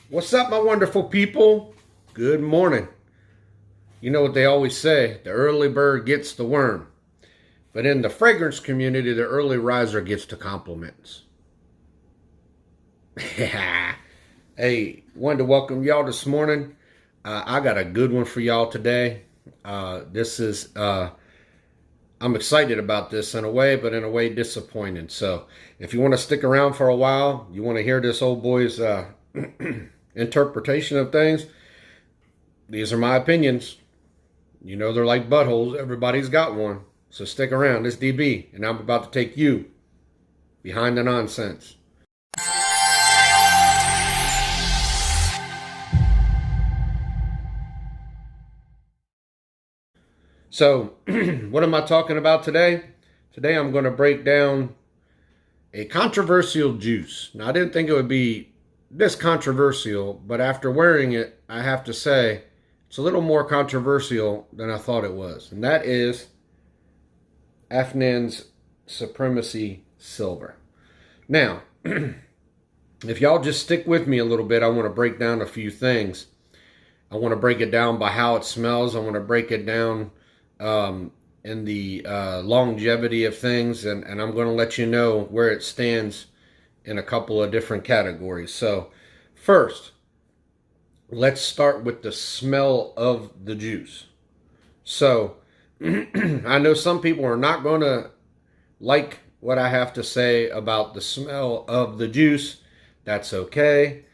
What's up, my wonderful people? Good morning. You know what they always say, the early bird gets the worm. But in the fragrance community, the early riser gets the compliments. Hey, wanted to welcome y'all this morning. I got a good one for y'all today. I'm excited about this in a way, but in a way disappointed. So if you want to stick around for a while, you want to hear this old boy's interpretation of things, these are my opinions. You know they're like buttholes. Everybody's got one. So stick around. It's DB, and I'm about to take you behind the nonsense. So, what am I talking about today? Today I'm going to break down a controversial juice. Now, I didn't think it would be this controversial, but after wearing it, I have to say it's a little more controversial than I thought it was. And that is Afnan's Supremacy Silver. Now, if y'all just stick with me a little bit, I want to break down a few things. I want to break it down by how it smells. I want to break it down in the longevity of things, and I'm going to let you know where it stands in a couple of different categories. So first, let's start with the smell of the juice. So I know some people are not going to like what I have to say about the smell of the juice. That's okay.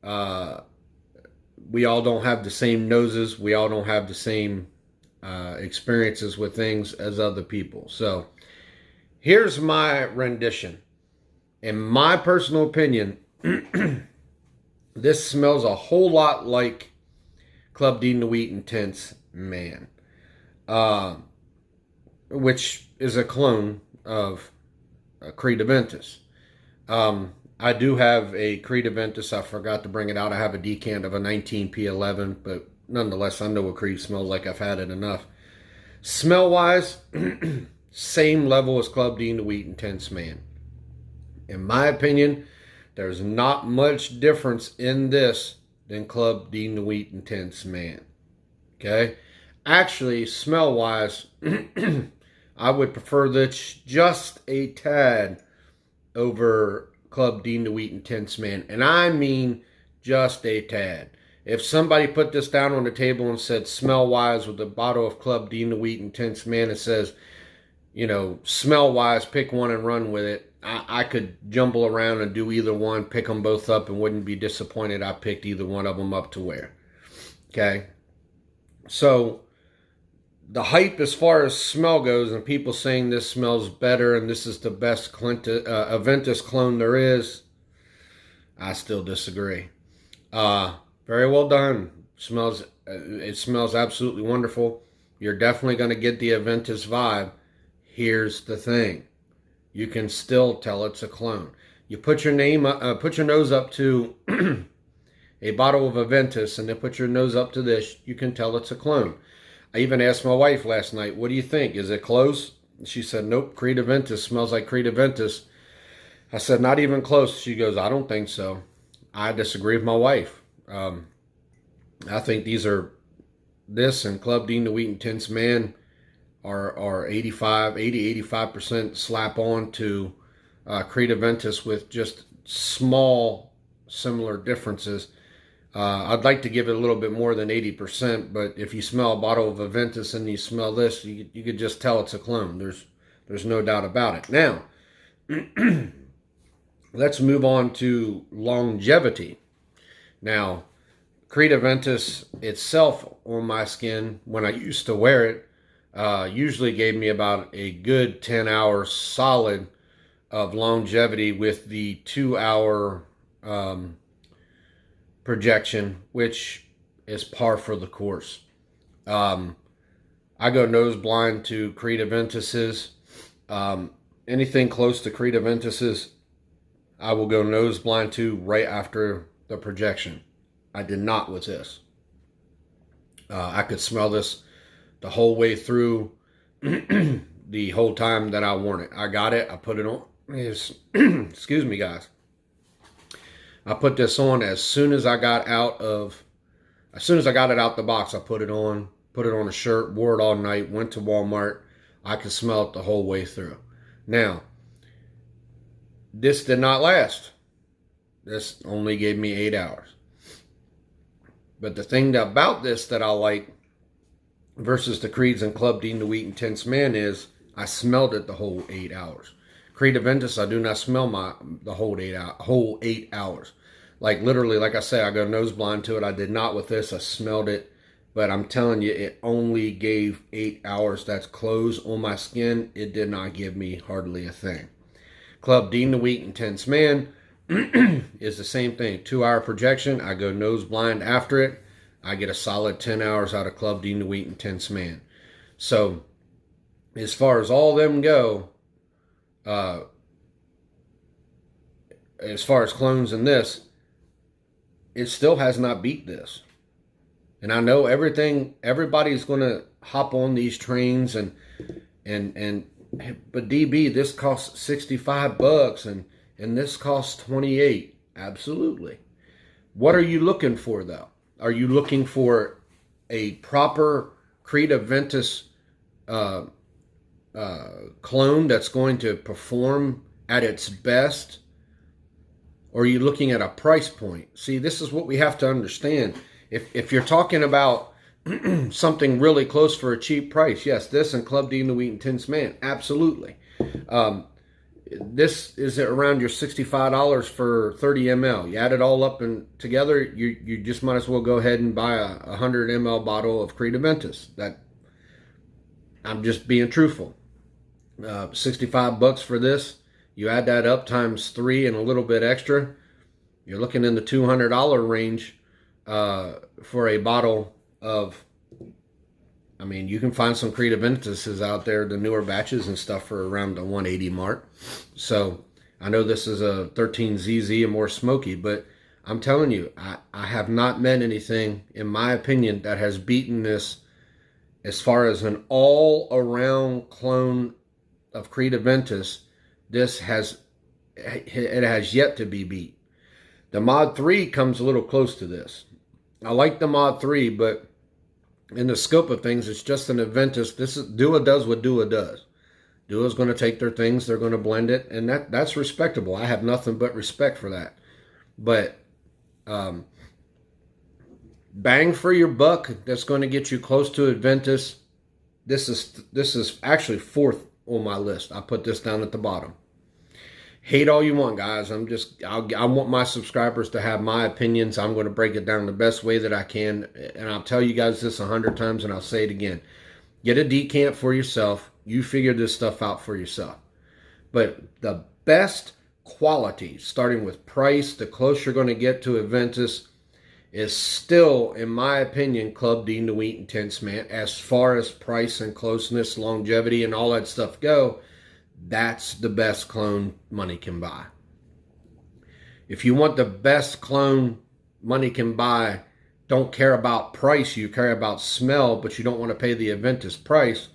We all don't have the same noses. We all don't have the same experiences with things as other people. So here's my rendition. In my personal opinion, this smells a whole lot like Club D Nuit Intense Man, which is a clone of Creed Aventus. I do have a Creed Aventus. I forgot to bring it out. I have a decant of a 19P11, but nonetheless, I know what Creed smells like. I've had it enough. Smell-wise, same level as Club D Nuit Intense Man. In my opinion, there's not much difference in this than Club D Nuit Intense Man. Okay? Actually, smell-wise, I would prefer this just a tad over Club D Nuit Intense Man. And I mean just a tad. If somebody put this down on the table and said smell-wise with a bottle of Club D Nuit Intense Man, it says, you know, smell-wise, pick one and run with it. I could jumble around and do either one, pick them both up, and wouldn't be disappointed I picked either one of them up to wear. Okay? So, the hype as far as smell goes, and people saying this smells better and this is the best Aventus clone there is, I still disagree. Very well done. It smells absolutely wonderful. You're definitely going to get the Aventus vibe. Here's the thing. You can still tell it's a clone. You put your nose up to a bottle of Aventus and then put your nose up to this, you can tell it's a clone. I even asked my wife last night, what do you think? Is it close? She said, nope, Creed Aventus smells like Creed Aventus. I said, not even close. She goes, I don't think so. I disagree with my wife. I think this and Club D Nuit Intense Man are 80-85% slap on to Creed Aventus with just small similar differences. I'd like to give it a little bit more than 80%, but if you smell a bottle of Aventus and you smell this, you could just tell it's a clone. There's no doubt about it. Now, let's move on to longevity. Now, Creed Aventus itself on my skin, when I used to wear it, usually gave me about a good 10 hours solid of longevity with the 2-hour projection, which is par for the course. I go nose blind to Creed Aventuses. Anything close to Creed Aventuses, I will go nose blind to right after the projection. I did not with this. I could smell this the whole way through the whole time that I worn it. I got it. I put it on. Excuse me, guys. I put this on as soon as I got it out the box. I put it on a shirt, wore it all night, went to Walmart. I could smell it the whole way through. Now, this did not last. This only gave me 8 hours. But the thing about this that I like versus the Creeds and Club Dean DeWheat Intense Man is I smelled it the whole 8 hours. Creed Aventus, I do not smell the whole 8 hours. Like literally, like I say, I go nose blind to it. I did not with this. I smelled it. But I'm telling you, it only gave 8 hours. That's clothes on my skin. It did not give me hardly a thing. Club Dean DeWheat Intense Man is the same thing. 2-hour projection. I go nose blind after it. I get a solid 10 hours out of Club Dean DeWheat Intense Man. So, as far as all them go, as far as clones in this, it still has not beat this. And I know everybody's going to hop on these trains but DB, this costs $65 and this costs $28. Absolutely. What are you looking for though? Are you looking for a proper Creed Aventus clone that's going to perform at its best? Or are you looking at a price point? See, this is what we have to understand. If you're talking about something really close for a cheap price, yes, this and Club Dean DeWheat Intense Man, absolutely. This is around your $65 for 30 ml. You add it all up and together, you just might as well go ahead and buy a 100 ml bottle of Creed Aventus. That, I'm just being truthful. $65 for this. You add that up times 3 and a little bit extra, you're looking in the $200 range for a bottle of, I mean, you can find some Creed Aventuses out there, the newer batches and stuff, for around the 180 mark. So I know this is a 13ZZ and more smoky, but I'm telling you, I have not met anything, in my opinion, that has beaten this as far as an all-around clone of Creed Aventus. It has yet to be beat. The Mod 3 comes a little close to this. I like the Mod 3, but in the scope of things, it's just an Aventus. Dua does what Dua does. Dua's going to take their things, they're going to blend it, and that's respectable. I have nothing but respect for that. But bang for your buck, that's going to get you close to Aventus. This is actually 4th on my list. I put this down at the bottom. Hate all you want, guys. I want my subscribers to have my opinions. I'm going to break it down the best way that I can. And I'll tell you guys this 100 times and I'll say it again. Get a decant for yourself. You figure this stuff out for yourself. But the best quality, starting with price, the closer you're going to get to Aventus, is still, in my opinion, Club Dean DeWheat Intense Man. As far as price and closeness, longevity, and all that stuff go, that's the best clone money can buy. If you want the best clone money can buy, don't care about price, you care about smell, but you don't want to pay the Aventus price,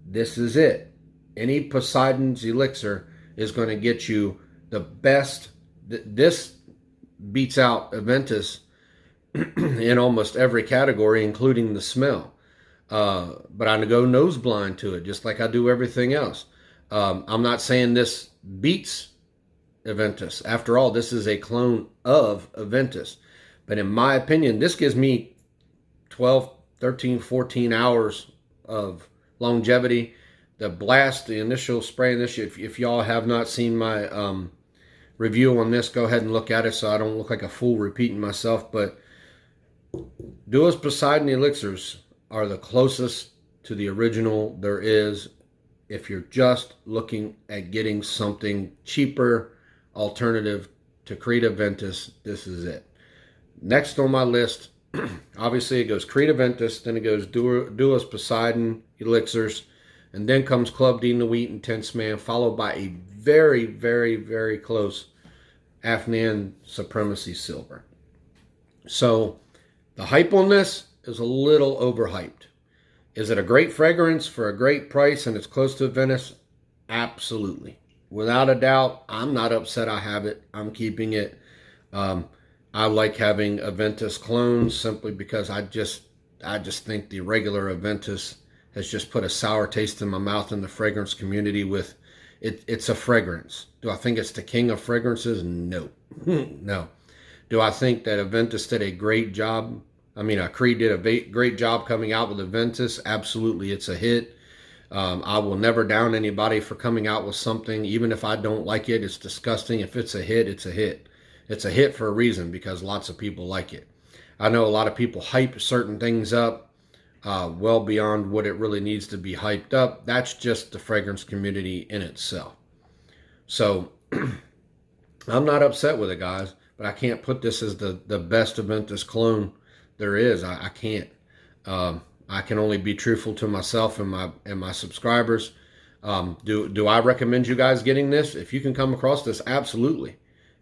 this is it. Any Poseidon's Elixir is going to get you the best. This beats out Aventus in almost every category, including the smell. But I go nose blind to it, just like I do everything else. I'm not saying this beats Aventus. After all, this is a clone of Aventus. But in my opinion, this gives me 12, 13, 14 hours of longevity. The blast, the initial spray, if y'all have not seen my review on this, go ahead and look at it so I don't look like a fool repeating myself. But Dua's Poseidon Elixirs are the closest to the original there is. If you're just looking at getting something cheaper, alternative to Creed Aventus, this is it. Next on my list, obviously it goes Creed Aventus, then it goes Dua's Poseidon Elixirs, and then comes Club Dean DeWheat Intense Man, followed by a very, very, very close Afnan Supremacy Silver. So the hype on this is a little overhyped. Is it a great fragrance for a great price and it's close to Aventus? Absolutely. Without a doubt, I'm not upset I have it. I'm keeping it. I like having Aventus clones simply because I just think the regular Aventus has just put a sour taste in my mouth in the fragrance community with it. It's a fragrance. Do I think it's the king of fragrances? No. No. Do I think that Aventus did a great job? I mean, Creed did a great job coming out with Aventus. Absolutely, it's a hit. I will never down anybody for coming out with something, even if I don't like it. It's disgusting. If it's a hit, it's a hit. It's a hit for a reason because lots of people like it. I know a lot of people hype certain things up well beyond what it really needs to be hyped up. That's just the fragrance community in itself. So I'm not upset with it, guys, but I can't put this as the best Aventus clone there is. I can't. I can only be truthful to myself and my subscribers. Do I recommend you guys getting this? If you can come across this, absolutely.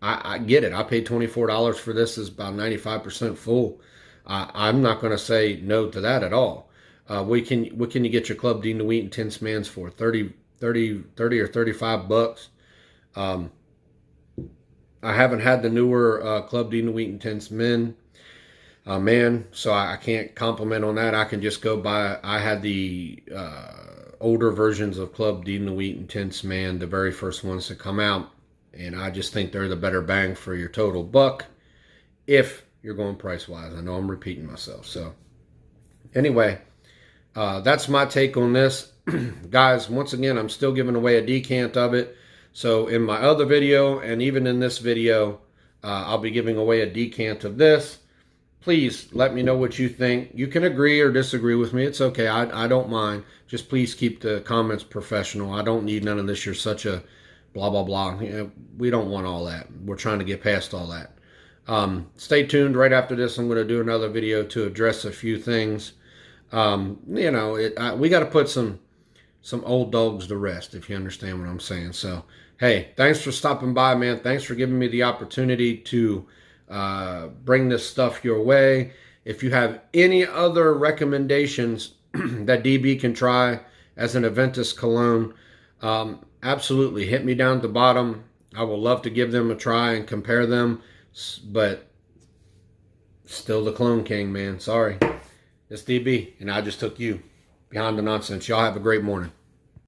I get it. I paid $24 for this. It's about 95% full. I'm not going to say no to that at all. What can you get your Club Dean DeWheat Intense Mans for? 30 or 35 bucks. I haven't had the newer Club Dean DeWheat Intense Men. Man, so I can't compliment on that. I can just go by. I had the older versions of Club Dean DeWheat Intense Man, the very first ones to come out, and I just think they're the better bang for your total buck if you're going price wise. I know I'm repeating myself. So anyway, that's my take on this. Guys, once again, I'm still giving away a decant of it. So in my other video and even in this video, I'll be giving away a decant of this. Please let me know what you think. You can agree or disagree with me. It's okay. I don't mind. Just please keep the comments professional. I don't need none of this. You're such a blah, blah, blah. You know, we don't want all that. We're trying to get past all that. Stay tuned. Right after this, I'm going to do another video to address a few things. You know, we got to put some old dogs to rest, if you understand what I'm saying. So, hey, thanks for stopping by, man. Thanks for giving me the opportunity to bring this stuff your way. If you have any other recommendations that DB can try as an Aventus cologne, absolutely hit me down at the bottom. I will love to give them a try and compare them, but still the Clone King, man. Sorry. It's DB, and I just took you behind the nonsense. Y'all have a great morning.